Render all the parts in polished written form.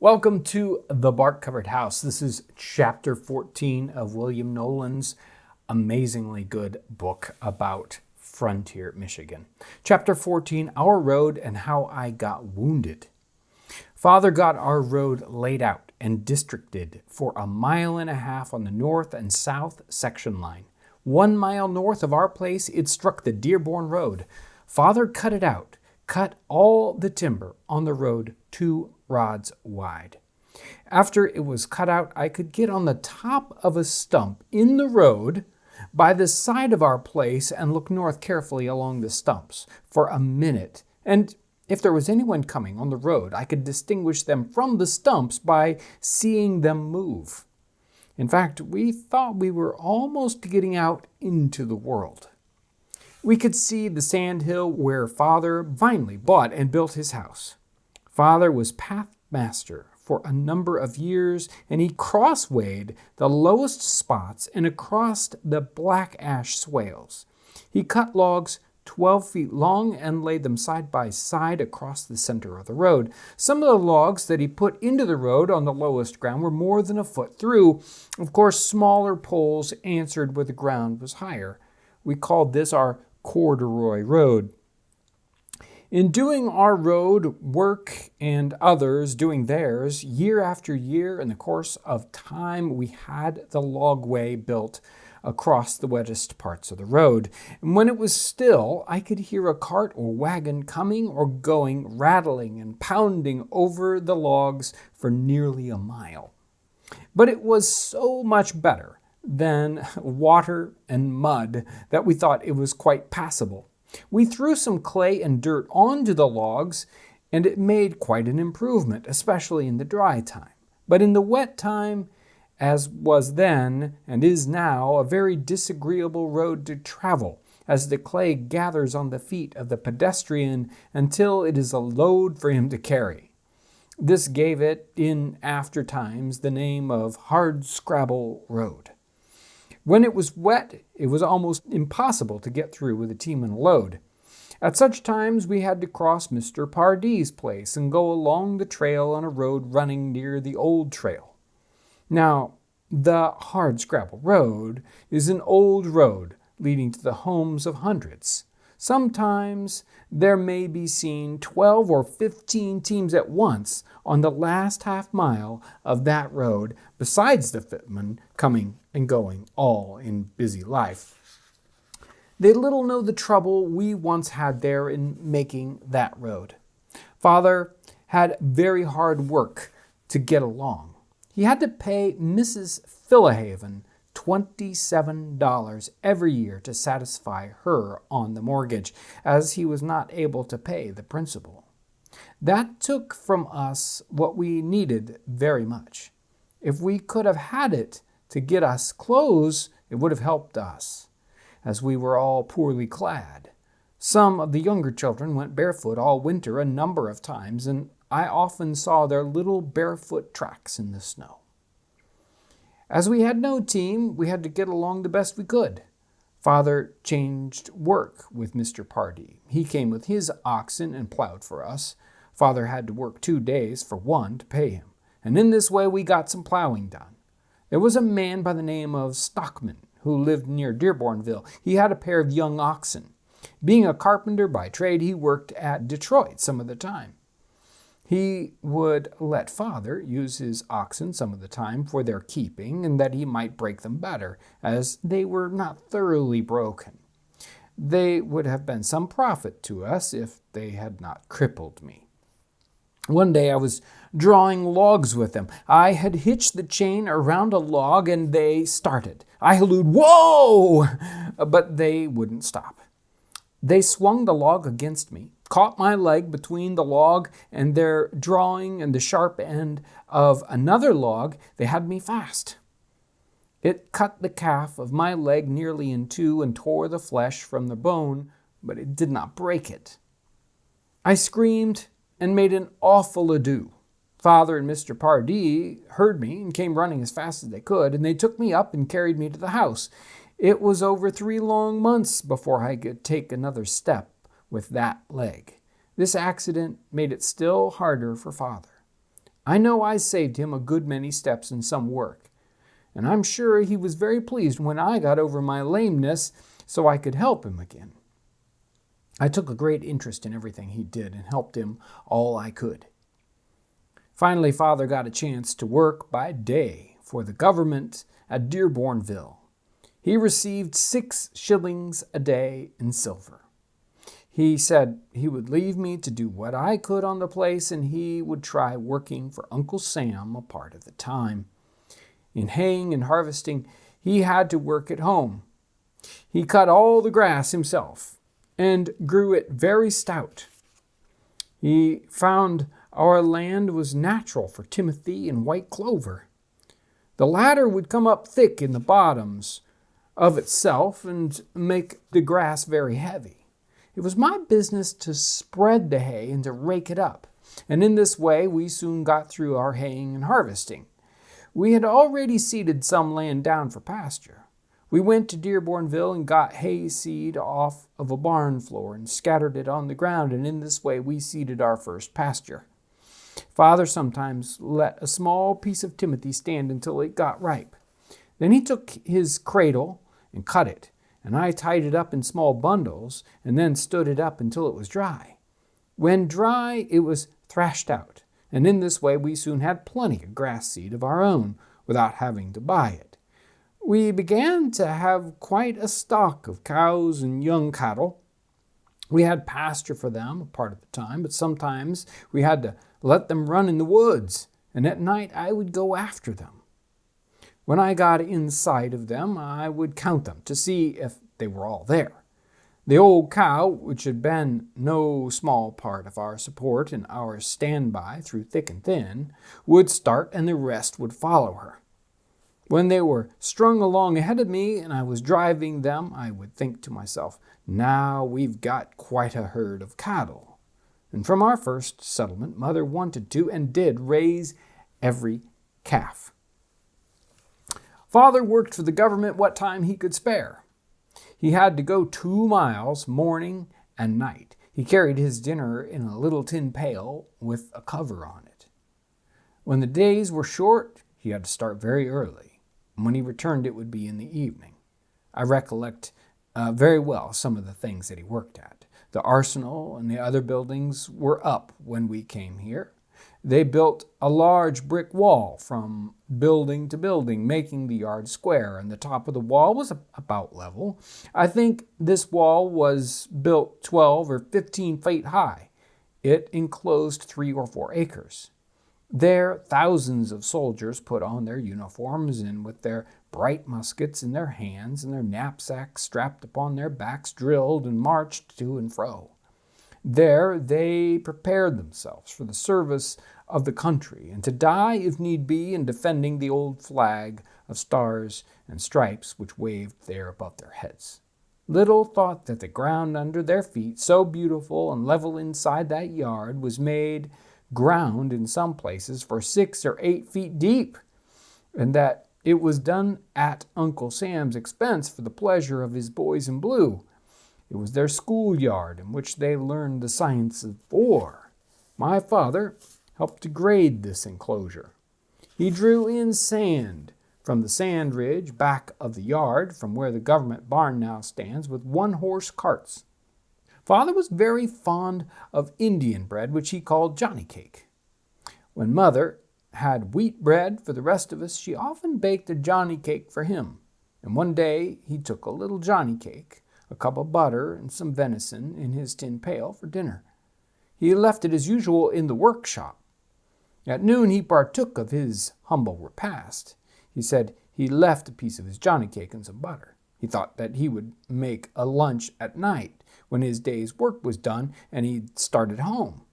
Welcome to The Bark Covered House. This is chapter 14 of William Knowlin's amazingly good book about Frontier, Michigan. Chapter 14, Our Road and How I Got Wounded. Father got our road laid out and districted for 1.5 miles on the north and south section line. 1 mile north of our place, it struck the Dearborn Road. Father cut it out, cut all the timber on the road 2 rods wide. After it was cut out, I could get on the top of a stump in the road by the side of our place and look north carefully along the stumps for a minute. And if there was anyone coming on the road, I could distinguish them from the stumps by seeing them move. In fact, we thought we were almost getting out into the world. We could see the sand hill where Father finally bought and built his house. Father was pathmaster for a number of years, and he crosswayed the lowest spots and across the black ash swales. He cut logs 12 feet long and laid them side by side across the center of the road. Some of the logs that he put into the road on the lowest ground were more than a foot through. Of course, smaller poles answered where the ground was higher. We called this our corduroy road. In doing our road work and others doing theirs, year after year in the course of time, we had the logway built across the wettest parts of the road. And when it was still, I could hear a cart or wagon coming or going, rattling and pounding over the logs for nearly 1 mile. But it was so much better than water and mud that we thought it was quite passable. We threw some clay and dirt onto the logs, and it made quite an improvement, especially in the dry time. But in the wet time, as was then and is now, a very disagreeable road to travel, as the clay gathers on the feet of the pedestrian until it is a load for him to carry. This gave it, in after times, the name of Hardscrabble Road. When it was wet, it was almost impossible to get through with a team and a load. At such times, we had to cross Mr. Pardee's place and go along the trail on a road running near the old trail. Now, the Hardscrabble Road is an old road leading to the homes of hundreds. Sometimes there may be seen 12 or 15 teams at once on the last half mile of that road, besides the footmen coming and going, all in busy life. They little know the trouble we once had there in making that road. Father had very hard work to get along. He had to pay Mrs. Phillahaven $27 every year to satisfy her on the mortgage, as he was not able to pay the principal. That took from us what we needed very much. If we could have had it to get us clothes, it would have helped us, as we were all poorly clad. Some of the younger children went barefoot all winter a number of times, and I often saw their little barefoot tracks in the snow. As we had no team, we had to get along the best we could. Father changed work with Mr. Pardee. He came with his oxen and plowed for us. Father had to work 2 days for one to pay him, and in this way we got some plowing done. There was a man by the name of Stockman who lived near Dearbornville. He had a pair of young oxen. Being a carpenter by trade, he worked at Detroit some of the time. He would let Father use his oxen some of the time for their keeping, and that he might break them better, as they were not thoroughly broken. They would have been some profit to us if they had not crippled me. One day I was drawing logs with them. I had hitched the chain around a log, and they started. I hallooed, "Whoa!" but they wouldn't stop. They swung the log against me, caught my leg between the log and their drawing and the sharp end of another log. They had me fast. It cut the calf of my leg nearly in two and tore the flesh from the bone, but it did not break it. I screamed and made an awful ado. Father and Mr. Pardee heard me and came running as fast as they could, and they took me up and carried me to the house. It was over 3 long months before I could take another step with that leg. This accident made it still harder for Father. I know I saved him a good many steps in some work, and I'm sure he was very pleased when I got over my lameness so I could help him again. I took a great interest in everything he did and helped him all I could. Finally, Father got a chance to work by day for the government at Dearbornville. He received 6 shillings a day in silver. He said he would leave me to do what I could on the place, and he would try working for Uncle Sam a part of the time. In haying and harvesting, he had to work at home. He cut all the grass himself and grew it very stout. He found our land was natural for timothy and white clover. The latter would come up thick in the bottoms of itself and make the grass very heavy. It was my business to spread the hay and to rake it up, and in this way we soon got through our haying and harvesting. We had already seeded some land down for pasture. We went to Dearbornville and got hay seed off of a barn floor and scattered it on the ground, and in this way we seeded our first pasture. Father sometimes let a small piece of timothy stand until it got ripe. Then he took his cradle and cut it, and I tied it up in small bundles and then stood it up until it was dry. When dry, it was thrashed out, and in this way we soon had plenty of grass seed of our own without having to buy it. We began to have quite a stock of cows and young cattle. We had pasture for them a part of the time, but sometimes we had to let them run in the woods, and at night I would go after them. When I got in sight of them, I would count them to see if they were all there. The old cow, which had been no small part of our support and our standby through thick and thin, would start and the rest would follow her. When they were strung along ahead of me and I was driving them, I would think to myself, now we've got quite a herd of cattle. And from our first settlement, Mother wanted to and did raise every calf. Father worked for the government what time he could spare. He had to go 2 miles morning and night. He carried his dinner in a little tin pail with a cover on it. When the days were short, he had to start very early. And when he returned, it would be in the evening. I recollect very well some of the things that he worked at. The arsenal and the other buildings were up when we came here. They built a large brick wall from building to building, making the yard square, and the top of the wall was about level. I think this wall was built 12 or 15 feet high. It enclosed 3 or 4 acres. There, thousands of soldiers put on their uniforms and with their bright muskets in their hands and their knapsacks strapped upon their backs, drilled and marched to and fro. There they prepared themselves for the service of the country and to die, if need be, in defending the old flag of stars and stripes which waved there above their heads. Little thought that the ground under their feet, so beautiful and level inside that yard, was made ground in some places for 6 or 8 feet deep, and that it was done at Uncle Sam's expense for the pleasure of his boys in blue. It was their schoolyard in which they learned the science of war. My father helped to grade this enclosure. He drew in sand from the sand ridge back of the yard, from where the government barn now stands, with 1-horse carts. Father was very fond of Indian bread, which he called Johnny cake. When Mother had wheat bread for the rest of us, she often baked a Johnny cake for him. And one day he took a little Johnny cake, a cup of butter, and some venison in his tin pail for dinner. He left it as usual in the workshop. At noon he partook of his humble repast. He said he left a piece of his Johnny cake and some butter. He thought that he would make a lunch at night when his day's work was done and he started home.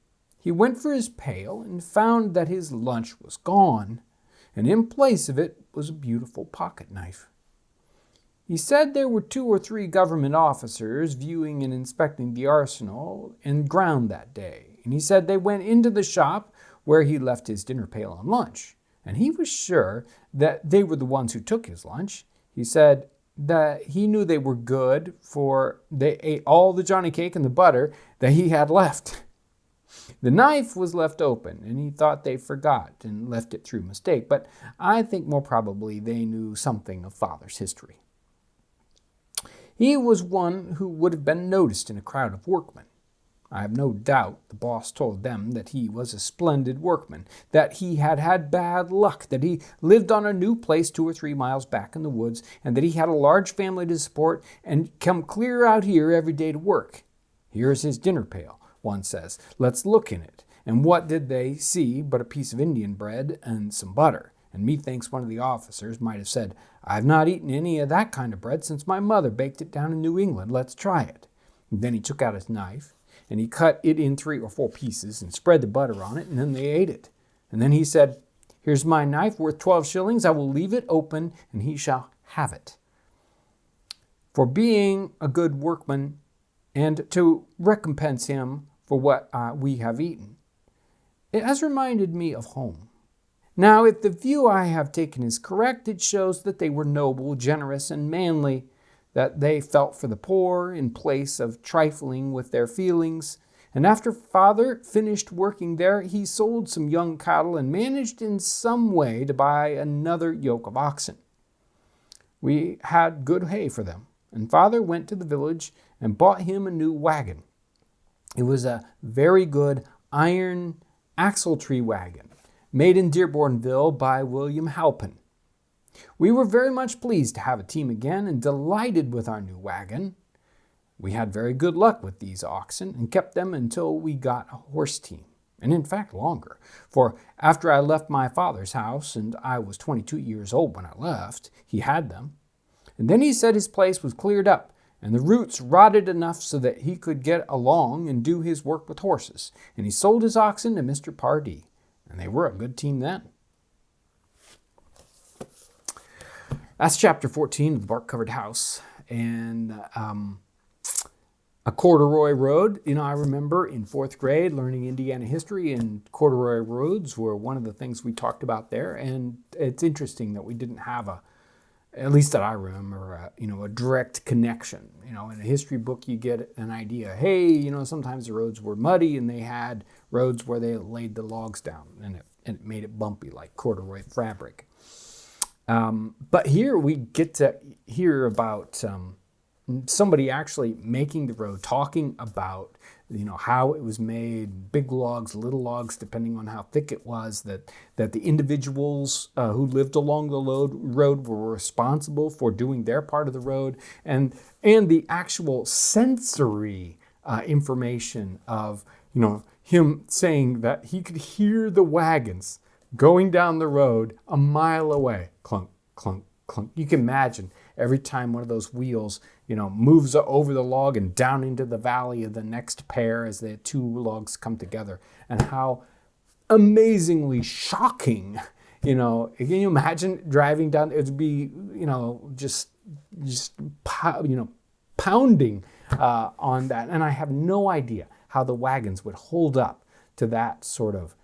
He went for his pail and found that his lunch was gone, and in place of it was a beautiful pocket knife. He said there were 2 or 3 government officers viewing and inspecting the arsenal and ground that day, and he said they went into the shop where he left his dinner pail and lunch, and he was sure that they were the ones who took his lunch. He said that he knew they were good, for they ate all the Johnny cake and the butter that he had left. The knife was left open, and he thought they forgot and left it through mistake, but I think more probably they knew something of Father's history. He was one who would have been noticed in a crowd of workmen. I have no doubt the boss told them that he was a splendid workman, that he had had bad luck, that he lived on a new place 2 or 3 miles back in the woods, and that he had a large family to support and come clear out here every day to work. Here's his dinner pail, one says. Let's look in it. And what did they see but a piece of Indian bread and some butter? And methinks one of the officers might have said, I've not eaten any of that kind of bread since my mother baked it down in New England. Let's try it. And then he took out his knife, and he cut it in 3 or 4 pieces and spread the butter on it, and then they ate it. And then he said, Here's my knife worth 12 shillings. I will leave it open, and he shall have it. For being a good workman, and to recompense him for what we have eaten. It has reminded me of home. Now, if the view I have taken is correct, it shows that they were noble, generous, and manly, that they felt for the poor in place of trifling with their feelings. And after Father finished working there, he sold some young cattle and managed in some way to buy another yoke of oxen. We had good hay for them, and Father went to the village and bought him a new wagon. It was a very good iron axle-tree wagon, made in Dearbornville by William Halpin. We were very much pleased to have a team again and delighted with our new wagon. We had very good luck with these oxen and kept them until we got a horse team, and in fact longer. For after I left my father's house, and I was 22 years old when I left, he had them. And then he said his place was cleared up, and the roots rotted enough so that he could get along and do his work with horses. And he sold his oxen to Mr. Pardee, and they were a good team then. That's chapter 14 of The Bark-Covered House. And a corduroy road. I remember in 4th grade learning Indiana history, and corduroy roads were one of the things we talked about there. And it's interesting that we didn't have at least that I remember, a direct connection. In a history book, you get an idea. Hey, sometimes the roads were muddy, and they had roads where they laid the logs down, and it made it bumpy like corduroy fabric. But here we get to hear about somebody actually making the road, talking about how it was made, big logs, little logs, depending on how thick it was, that the individuals who lived along the road were responsible for doing their part of the road, and the actual sensory information of him saying that he could hear the wagons going down the road a mile away, clunk, clunk, clunk. You can imagine every time one of those wheels moves over the log and down into the valley of the next pair as the 2 logs come together, and how amazingly shocking, can you imagine driving down, it would be, just pounding on that. And I have no idea how the wagons would hold up to that sort of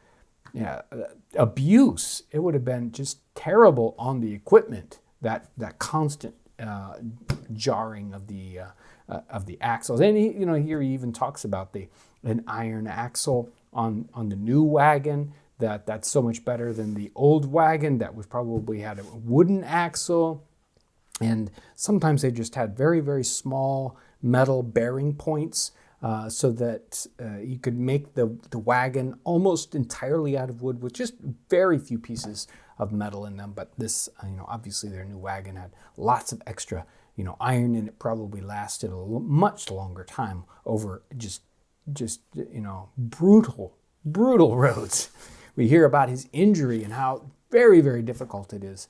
abuse. It would have been just terrible on the equipment, that constant jarring of the axles. And here he even talks about an iron axle on the new wagon, that's so much better than the old wagon that was probably had a wooden axle. And sometimes they just had very, very small metal bearing points, so that you could make the wagon almost entirely out of wood with just very few pieces of metal in them. But this, obviously their new wagon had lots of extra, iron in it, probably lasted a much longer time over just brutal roads. We hear about his injury and how very, very difficult it is.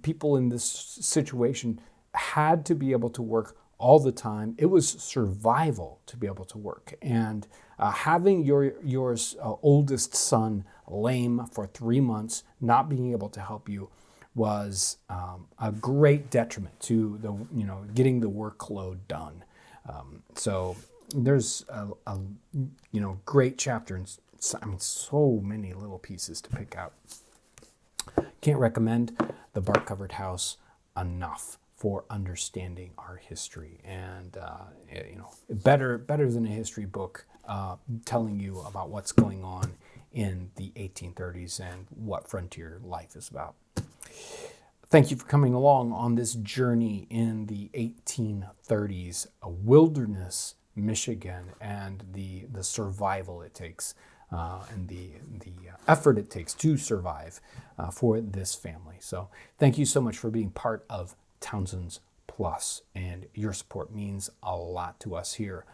People in this situation had to be able to work all the time. It was survival to be able to work. And having your oldest son lame for 3 months, not being able to help you, was a great detriment to getting the workload done. So there's a great chapter, and so many little pieces to pick out. Can't recommend The Bark-Covered House enough for understanding our history, and better than a history book. telling you about what's going on in the 1830s and what frontier life is about. Thank you for coming along on this journey in the 1830s, a wilderness Michigan, and the survival it takes and the effort it takes to survive for this family. So thank you so much for being part of Townsends Plus, and your support means a lot to us here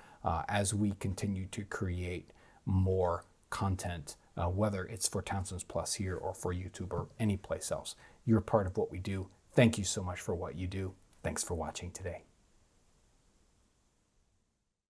as we continue to create more content, whether it's for Townsends Plus here or for YouTube or any place else. You're part of what we do. Thank you so much for what you do. Thanks for watching today.